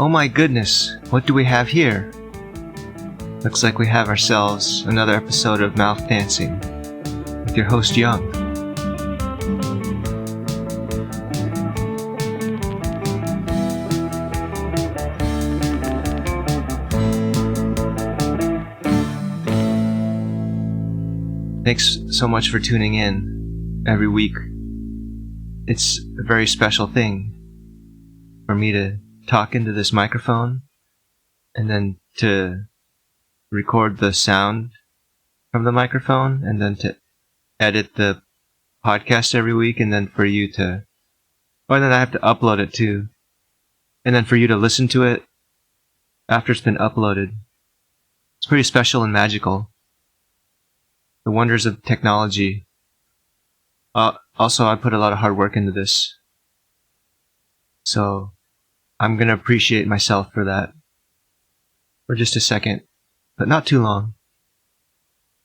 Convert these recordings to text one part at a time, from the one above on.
Oh my goodness, what do we have here? Looks like we have ourselves another episode of Mouth Dancing with your host Young. Thanks so much for tuning in every week. It's a very special thing for me to talk into this microphone and then to record the sound from the microphone and then to edit the podcast every week and then for you to, or then I have to upload it too, and then for you to listen to it after it's been uploaded. It's pretty special and magical. The wonders of technology. Also, I put a lot of hard work into this. So, I'm gonna appreciate myself for that. For just a second. But not too long.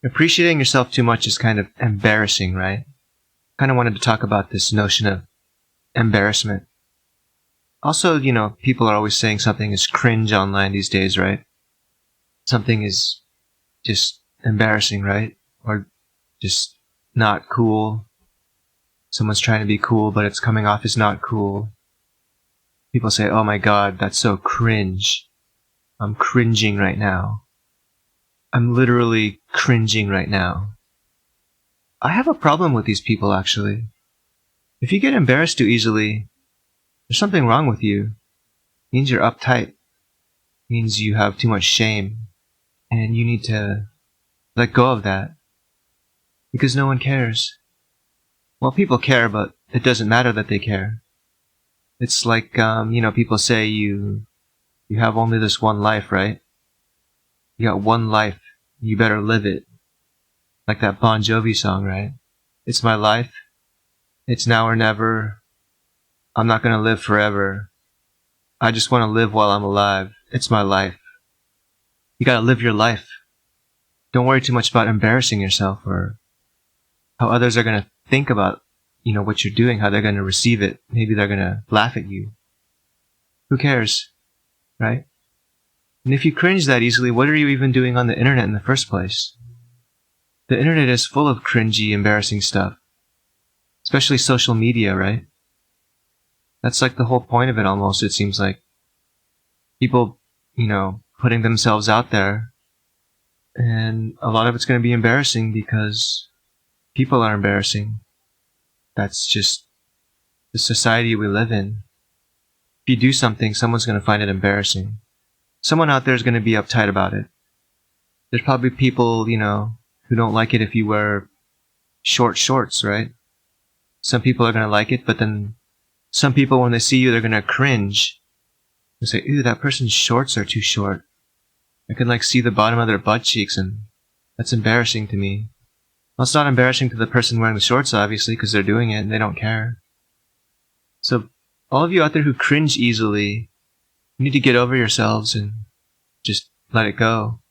Appreciating yourself too much is kind of embarrassing, right? Kind of wanted to talk about this notion of embarrassment. Also, people are always saying something is cringe online these days, right? Something is just embarrassing, right? Or just not cool. Someone's trying to be cool, but it's coming off as not cool. People say, oh my god, that's so cringe. I'm cringing right now. I'm literally cringing right now. I have a problem with these people, actually. If you get embarrassed too easily, there's something wrong with you. It means you're uptight. It means you have too much shame. And you need to let go of that. Because no one cares. Well, people care, but it doesn't matter that they care. It's like, people say you have only this one life, right? You got one life. You better live it. Like that Bon Jovi song, right? It's my life. It's now or never. I'm not gonna live forever. I just want to live while I'm alive. It's my life. You gotta live your life. Don't worry too much about embarrassing yourself or how others are gonna think about, what you're doing, how they're gonna receive it. Maybe they're gonna laugh at you. Who cares? Right? And if you cringe that easily, what are you even doing on the internet in the first place? The internet is full of cringy, embarrassing stuff. Especially social media, right? That's like the whole point of it almost, it seems like. People, putting themselves out there. And a lot of it's going to be embarrassing because people are embarrassing. That's just the society we live in. If you do something, someone's going to find it embarrassing. Someone out there is going to be uptight about it. There's probably people, who don't like it if you wear short shorts, right? Some people are going to like it, but then some people, when they see you, they're going to cringe. They say, ew, that person's shorts are too short. I can see the bottom of their butt cheeks, and that's embarrassing to me. Well, it's not embarrassing to the person wearing the shorts, obviously, because they're doing it and they don't care. So, all of you out there who cringe easily, you need to get over yourselves and just let it go.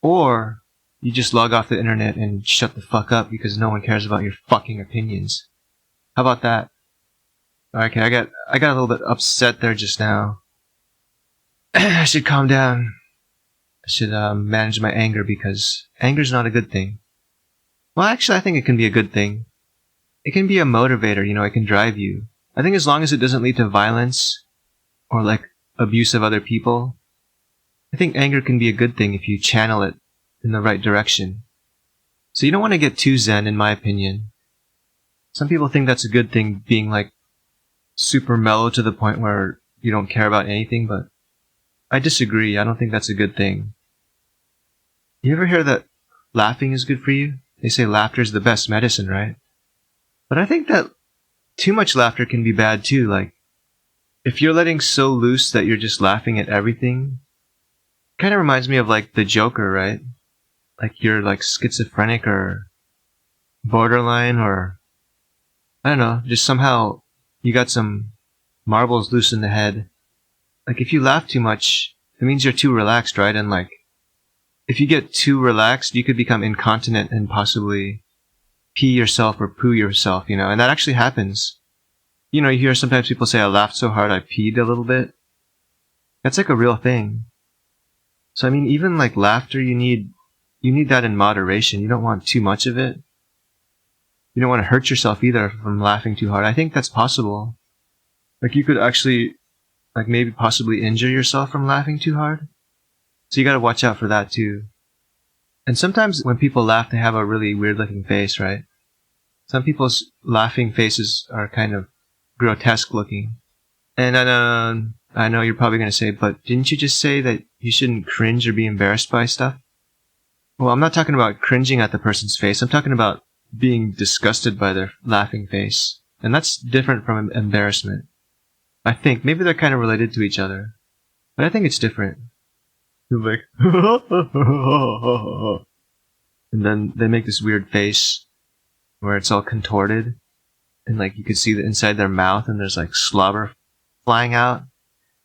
Or, you just log off the internet and shut the fuck up because no one cares about your fucking opinions. How about that? Okay, I got a little bit upset there just now. I should calm down. I should manage my anger because anger's not a good thing. Well, actually, I think it can be a good thing. It can be a motivator, it can drive you. I think as long as it doesn't lead to violence or abuse of other people, I think anger can be a good thing if you channel it in the right direction. So you don't want to get too zen, in my opinion. Some people think that's a good thing, being super mellow to the point where you don't care about anything, but I disagree. I don't think that's a good thing. You ever hear that laughing is good for you? They say laughter is the best medicine, right? But I think that too much laughter can be bad too. If you're letting so loose that you're just laughing at everything, it kind of reminds me of the Joker, right? You're schizophrenic or borderline or, I don't know, just somehow you got some marbles loose in the head. If you laugh too much, it means you're too relaxed, right? And if you get too relaxed, you could become incontinent and possibly pee yourself or poo yourself, and that actually happens. You hear sometimes people say, I laughed so hard I peed a little bit. That's like a real thing. So I mean, even like laughter, you need that in moderation. You don't want too much of it. You don't want to hurt yourself either from laughing too hard. I think that's possible. Like you could actually, like maybe possibly injure yourself from laughing too hard. So you gotta watch out for that too. And sometimes when people laugh, they have a really weird looking face, right? Some people's laughing faces are kind of grotesque looking. And I know you're probably gonna say, but didn't you just say that you shouldn't cringe or be embarrassed by stuff? Well, I'm not talking about cringing at the person's face. I'm talking about being disgusted by their laughing face. And that's different from embarrassment. I think. Maybe they're kind of related to each other. But I think it's different. You're like, and then they make this weird face where it's all contorted. And like you could see the inside their mouth and there's like slobber flying out.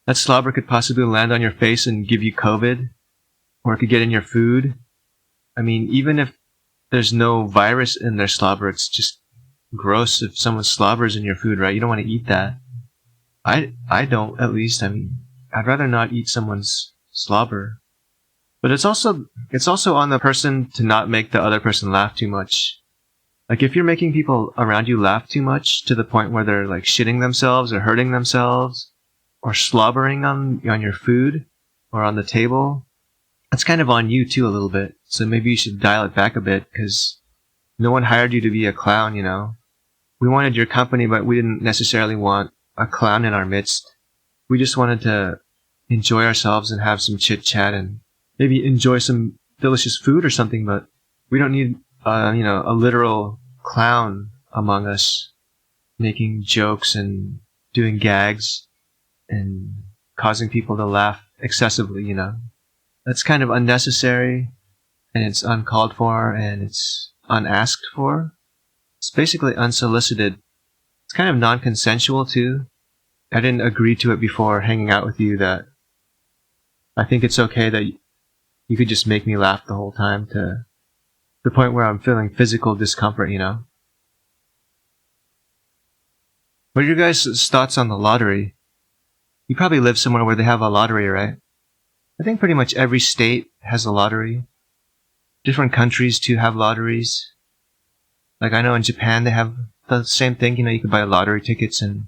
That slobber could possibly land on your face and give you COVID. Or it could get in your food. I mean, even if there's no virus in their slobber, it's just gross if someone slobbers in your food, right? You don't want to eat that. I don't, at least. I mean, I'd rather not eat someone's slobber. But it's also on the person to not make the other person laugh too much. Like if you're making people around you laugh too much to the point where they're like shitting themselves or hurting themselves or slobbering on your food or on the table, that's kind of on you too a little bit. So maybe you should dial it back a bit because no one hired you to be a clown, you know. We wanted your company, but we didn't necessarily want a clown in our midst. We just wanted to enjoy ourselves and have some chit chat and maybe enjoy some delicious food or something, but we don't need, a literal clown among us making jokes and doing gags and causing people to laugh excessively, you know. That's kind of unnecessary and it's uncalled for and it's unasked for. It's basically unsolicited. It's kind of non-consensual too. I didn't agree to it before hanging out with you that I think it's okay that you could just make me laugh the whole time to the point where I'm feeling physical discomfort, you know? What are your guys' thoughts on the lottery? You probably live somewhere where they have a lottery, right? I think pretty much every state has a lottery. Different countries too have lotteries. Like I know in Japan they have the same thing, you know, you could buy lottery tickets and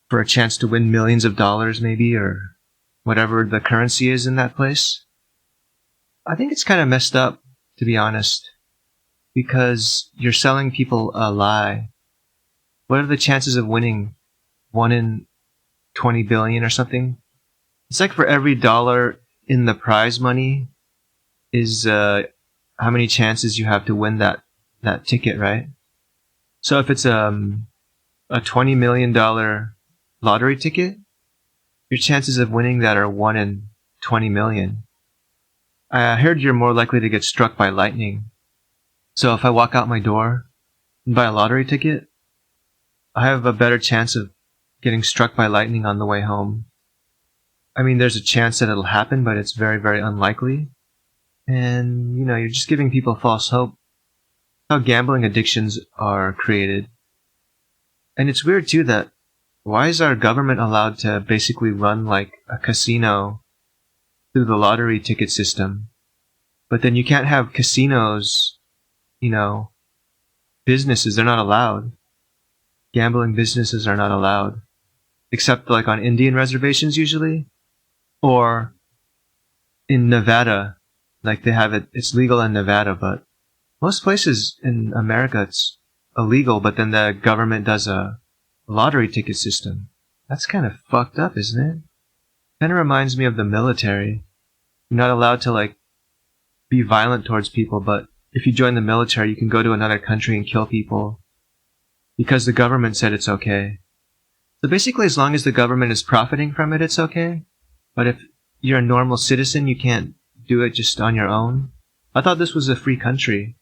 for a chance to win millions of dollars maybe or whatever the currency is in that place. I think it's kind of messed up, to be honest, because you're selling people a lie. What are the chances of winning 1 in 20 billion or something? It's like for every dollar in the prize money is how many chances you have to win that ticket, right? So if it's a $20 million lottery ticket, your chances of winning that are 1 in 20 million. I heard you're more likely to get struck by lightning. So if I walk out my door and buy a lottery ticket, I have a better chance of getting struck by lightning on the way home. I mean, there's a chance that it'll happen, but it's very, very unlikely. And, you know, you're just giving people false hope. How gambling addictions are created. And it's weird, too, that why is our government allowed to basically run like a casino through the lottery ticket system? But then you can't have casinos, you know, businesses, they're not allowed. Gambling businesses are not allowed. Except like on Indian reservations usually. Or in Nevada, like they have it, it's legal in Nevada, but most places in America it's illegal, but then the government does a lottery ticket system. That's kind of fucked up, isn't it? Kind of reminds me of the military. You're not allowed to like be violent towards people, but if you join the military, you can go to another country and kill people because the government said it's okay. So basically, as long as the government is profiting from it, it's okay. But if you're a normal citizen, you can't do it just on your own. I thought this was a free country.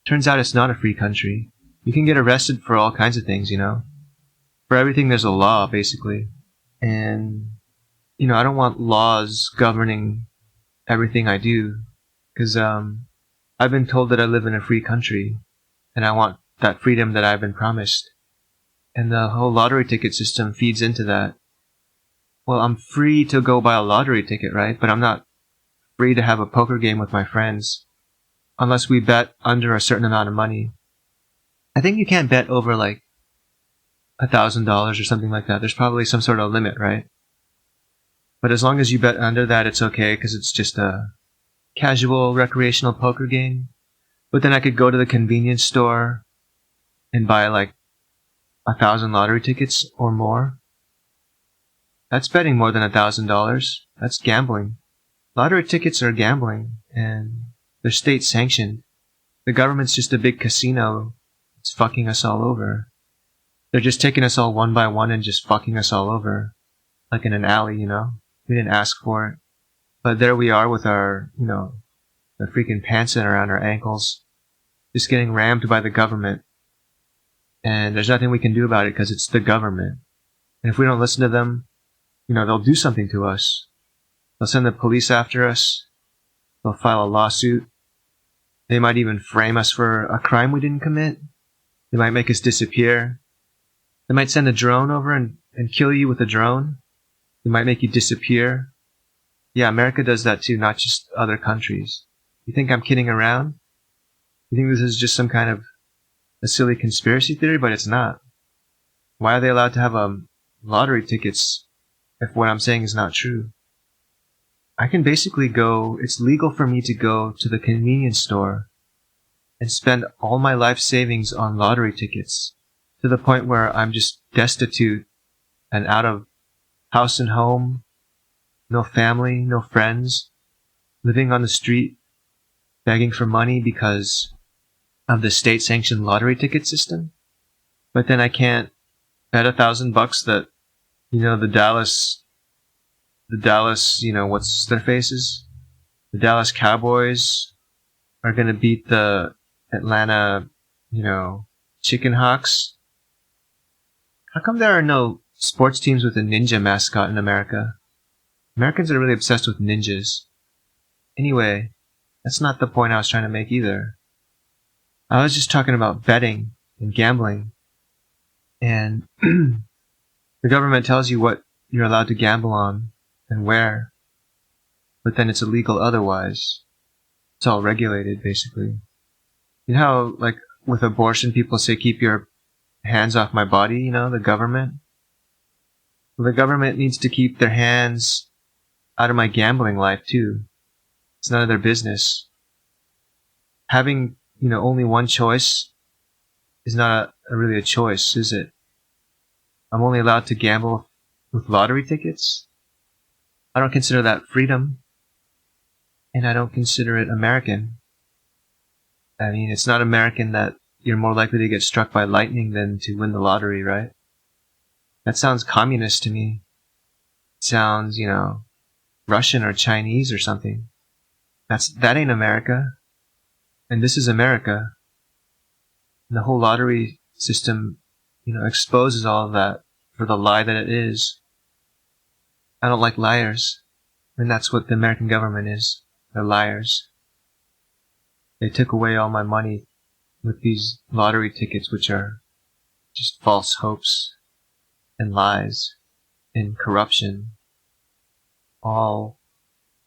Turns out it's not a free country. You can get arrested for all kinds of things, you know. For everything, there's a law, basically. And, you know, I don't want laws governing everything I do. Because I've been told that I live in a free country. And I want that freedom that I've been promised. And the whole lottery ticket system feeds into that. well, I'm free to go buy a lottery ticket, right? But I'm not free to have a poker game with my friends unless we bet under a certain amount of money. I think you can't bet over like $1,000 or something like that. There's probably some sort of limit, right? But as long as you bet under that, it's okay because it's just a casual recreational poker game. But then I could go to the convenience store and buy like 1,000 lottery tickets or more. That's betting more than $1,000. That's gambling. Lottery tickets are gambling, and they're state sanctioned. The government's just a big casino. It's fucking us all over. They're just taking us all one by one and just fucking us all over. Like in an alley, you know? We didn't ask for it. But there we are with our, the freaking pants in around our ankles. Just getting rammed by the government. And there's nothing we can do about it because it's the government. And if we don't listen to them, they'll do something to us. They'll send the police after us. They'll file a lawsuit. They might even frame us for a crime we didn't commit. They might make us disappear. They might send a drone over and kill you with a drone. They might make you disappear. Yeah, America does that too, not just other countries. You think I'm kidding around? You think this is just some kind of a silly conspiracy theory? But it's not. Why are they allowed to have lottery tickets if what I'm saying is not true? I can basically it's legal for me to go to the convenience store and spend all my life savings on lottery tickets to the point where I'm just destitute and out of house and home, no family, no friends, living on the street, begging for money because of the state-sanctioned lottery ticket system. But then I can't bet $1,000 that, the Dallas, what's their faces? The Dallas Cowboys are going to beat the Atlanta, Chicken Hawks. How come there are no sports teams with a ninja mascot in America? Americans are really obsessed with ninjas. Anyway, that's not the point I was trying to make either. I was just talking about betting and gambling. And the government tells you what you're allowed to gamble on and where. But then it's illegal otherwise. It's all regulated, basically. You know how, like, with abortion, people say, keep your hands off my body, the government? Well, the government needs to keep their hands out of my gambling life, too. It's none of their business. Having, only one choice is not really a choice, is it? I'm only allowed to gamble with lottery tickets? I don't consider that freedom. And I don't consider it American. I mean, it's not American that you're more likely to get struck by lightning than to win the lottery, right? That sounds communist to me. It sounds, Russian or Chinese or something. That ain't America. And this is America. And the whole lottery system, exposes all of that for the lie that it is. I don't like liars. And that's what the American government is. They're liars. They took away all my money with these lottery tickets, which are just false hopes and lies and corruption, all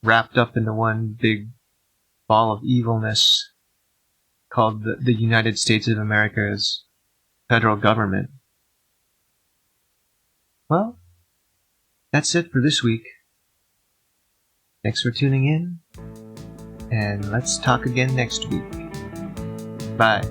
wrapped up into one big ball of evilness called the United States of America's federal government. Well, that's it for this week. Thanks for tuning in, and let's talk again next week. Bye.